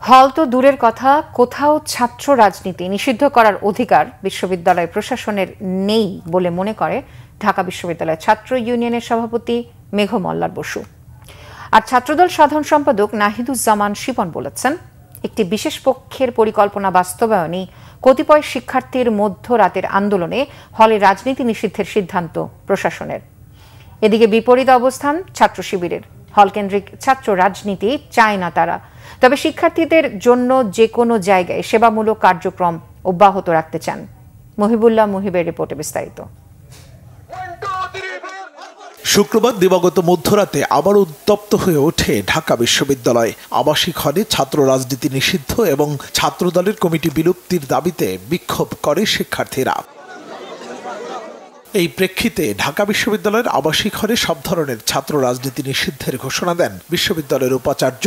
হল তো দূরের কথা, কোথাও ছাত্র রাজনীতি নিষিদ্ধ করার অধিকার বিশ্ববিদ্যালয় প্রশাসনের নেই বলে মনে করে ঢাকা বিশ্ববিদ্যালয় ছাত্র ইউনিয়নের সভাপতি মেঘ মল্লার বসু। আর ছাত্রদল সাধারণ সম্পাদক নাহিদুজ্জামান শিপন বলেছেন, একটি বিশেষ পক্ষের পরিকল্পনা বাস্তবায়নই কতিপয় শিক্ষার্থীর মধ্যরাতের আন্দোলনে হলে রাজনীতি নিষিদ্ধের সিদ্ধান্ত প্রশাসনের। এদিকে বিপরীত অবস্থান ছাত্র শিবিরের। হলকেন্দ্রিক ছাত্র রাজনীতি চায় না তারা, তবে শিক্ষার্থীদের জন্য যে কোনো জায়গায় সেবামূলক কার্যক্রম অব্যাহত রাখতে চান। মহিবুল্লাহ মুহিবের রিপোর্টে বিস্তারিত। শুক্রবার দিবাগত মধ্যরাতে আবার উত্তপ্ত হয়ে ওঠে ঢাকা বিশ্ববিদ্যালয়। আবাসিক হলে ছাত্র রাজনীতি নিষিদ্ধ এবং ছাত্রদলের কমিটি বিলুপ্তির দাবিতে বিক্ষোভ করে শিক্ষার্থীরা। এই প্রেক্ষিতে ঢাকা বিশ্ববিদ্যালয়ের আবাসিক হলে সব ধরনের ছাত্র রাজনীতি নিষিদ্ধের ঘোষণা দেন বিশ্ববিদ্যালয়ের উপাচার্য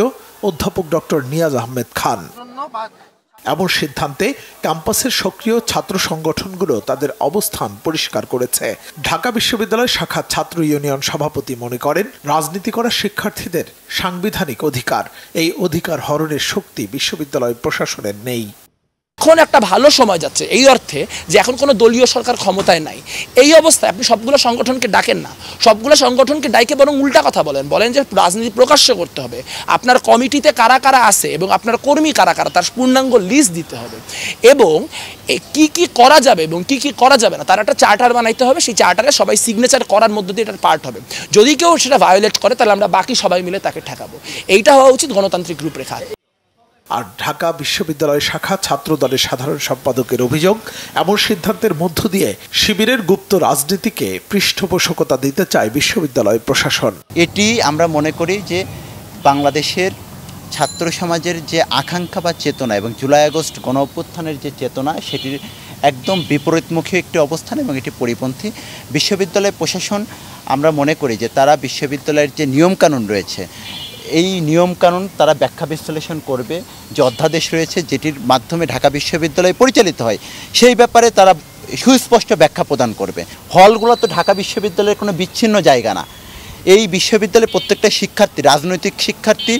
অধ্যাপক ডক্টর নিয়াজ আহমেদ খান। এমন সিদ্ধান্তে ক্যাম্পাসের সক্রিয় ছাত্র সংগঠনগুলো তাদের অবস্থান পরিষ্কার করেছে। ঢাকা বিশ্ববিদ্যালয় শাখা ছাত্র ইউনিয়ন সভাপতি মনে করেন, রাজনীতি করা শিক্ষার্থীদের সাংবিধানিক অধিকার। এই অধিকার হরণের শক্তি বিশ্ববিদ্যালয় প্রশাসনের নেই। এখন একটা ভালো সময় যাচ্ছে এই অর্থে যে এখন কোনো দলীয় সরকার ক্ষমতায় নাই। এই অবস্থায় আপনি সবগুলো সংগঠনকে ডাকেন না, সবগুলো সংগঠনকে ডাইকে বরং উল্টা কথা বলেন যে রাজনীতি প্রকাশ্য করতে হবে, আপনার কমিটিতে কারা কারা আছে এবং আপনার কর্মী কারা কারা তার পূর্ণাঙ্গ লিস্ট দিতে হবে, এবং কি কি করা যাবে এবং কি কি করা যাবে না তার একটা চার্টার বানাইতে হবে। সেই চার্টারে সবাই সিগনেচার করার মধ্য দিয়ে এটার পার্ট হবে। যদি কেউ সেটা ভায়োলেট করে তাহলে আমরা বাকি সবাই মিলে তাকে ঠেকাবো। এইটা হওয়া উচিত গণতান্ত্রিক রূপরেখা। আর ঢাকা বিশ্ববিদ্যালয় শাখা ছাত্রদলের সাধারণ সম্পাদকের অভিযোগ, এমন সিদ্ধান্তের মধ্য দিয়ে শিবিরের গুপ্ত রাজনীতিকে পৃষ্ঠপোষকতা দিতে চায় বিশ্ববিদ্যালয় প্রশাসন। এটি আমরা মনে করি যে বাংলাদেশের ছাত্র সমাজের যে আকাঙ্ক্ষা বা চেতনা এবং জুলাই আগস্ট গণ অভ্যুত্থানের যে চেতনা, সেটির একদম বিপরীতমুখী একটি অবস্থান এবং এটি পরিপন্থী। বিশ্ববিদ্যালয় প্রশাসন আমরা মনে করি যে তারা বিশ্ববিদ্যালয়ের যে নিয়মকানুন রয়েছে, এই নিয়মকানুন তারা ব্যাখ্যা বিশ্লেষণ করবে। যে অধ্যাদেশ রয়েছে যেটির মাধ্যমে ঢাকা বিশ্ববিদ্যালয় পরিচালিত হয়, সেই ব্যাপারে তারা সুস্পষ্ট ব্যাখ্যা প্রদান করবে। হলগুলো তো ঢাকা বিশ্ববিদ্যালয়ের কোনো বিচ্ছিন্ন জায়গা না। এই বিশ্ববিদ্যালয়ের প্রত্যেকটা শিক্ষার্থী, রাজনৈতিক শিক্ষার্থী,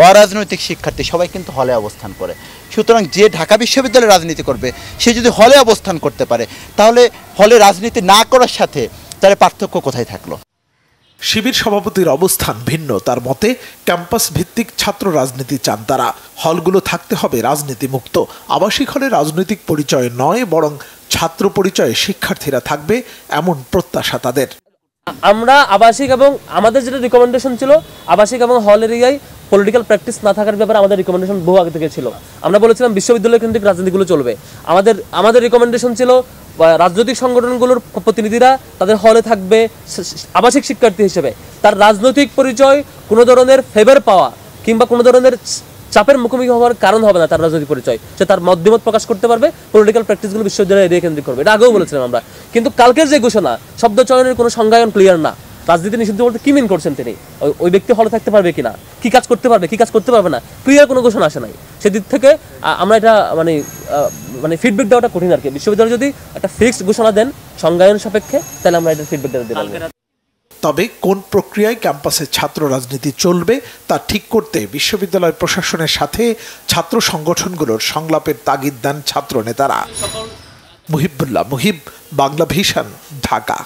অরাজনৈতিক শিক্ষার্থী সবাই কিন্তু হলে অবস্থান করে। সুতরাং যে ঢাকা বিশ্ববিদ্যালয়ে রাজনীতি করবে সে যদি হলে অবস্থান করতে পারে, তাহলে হলে রাজনীতি না করার সাথে তার পার্থক্য কোথায় থাকলো? শিবির সভাপতির অবস্থান ভিন্ন। তার মতে ক্যাম্পাস ভিত্তিক ছাত্র রাজনীতি চান তারা। হলগুলো থাকতে হবে রাজনীতি মুক্ত। আবাসিক হলে রাজনৈতিক পরিচয় নয়, বরং ছাত্র পরিচয়ে শিক্ষার্থীরা থাকবে, এমন প্রত্যাশা তাদের। আমরা আবাসিক এবং আমাদের যেটা রিকমেন্ডেশন ছিল, আবাসিক এবং হল এরিয়ায় পলিটিক্যাল প্র্যাকটিস না থাকার ব্যাপারে আমাদের রিকমেন্ডেশন বহু আগে থেকে ছিল। আমরা বলেছিলাম বিশ্ববিদ্যালয় কেন্দ্রিক রাজনীতিগুলো চলবে। আমাদের রিকমেন্ডেশন ছিল রাজনৈতিক সংগঠনগুলোর প্রতিনিধিরা তাদের হলে থাকবে আবাসিক শিক্ষার্থী হিসেবে। তার রাজনৈতিক পরিচয় কোনো ধরনের ফেভার পাওয়া কিংবা কোনো ধরনের চাপের মুখোমুখি হওয়ার কারণ হবে না। তার রাজনৈতিক পরিচয় সে তার মতামত প্রকাশ করতে পারবে, পলিটিক্যাল প্র্যাকটিসগুলো বিশ্ববিদ্যালয় এরিয়া কেন্দ্রিক করবে। এটা আগেও বলেছিলাম আমরা। কিন্তু কালকের যে ঘোষণা, শব্দ চয়নের কোনো সংজ্ঞায়ন ক্লিয়ার না। রাজনীতি নিষিদ্ধ বলতে কি মিন করছেন তিনি? ওই ব্যক্তি হলে থাকতে পারবে কিনা, কি কাজ করতে পারবে, কি কাজ করতে পারবে না, ক্লিয়ার কোনো ঘোষণা আসে নাই। সেদিক থেকে আমরা এটা মানে ফিডব্যাক দেওয়াটা কঠিন আর কি। বিশ্ববিদ্যালয় যদি একটা ফিক্সড ঘোষণা দেন সংজ্ঞায়ন সাপেক্ষে, তাহলে আমরা এটা ফিডব্যাক দিলাম। তবে কোন প্রক্রিয়ায় ক্যাম্পাসে ছাত্র রাজনীতি চলবে তা ঠিক করতে বিশ্ববিদ্যালয় প্রশাসনের সাথে ছাত্র সংগঠনগুলোর সংলাপের তাগিদ দেন ছাত্র নেতারা। মুহিবুল্লাহ মুহিব, বাংলা ভিশন, ঢাকা।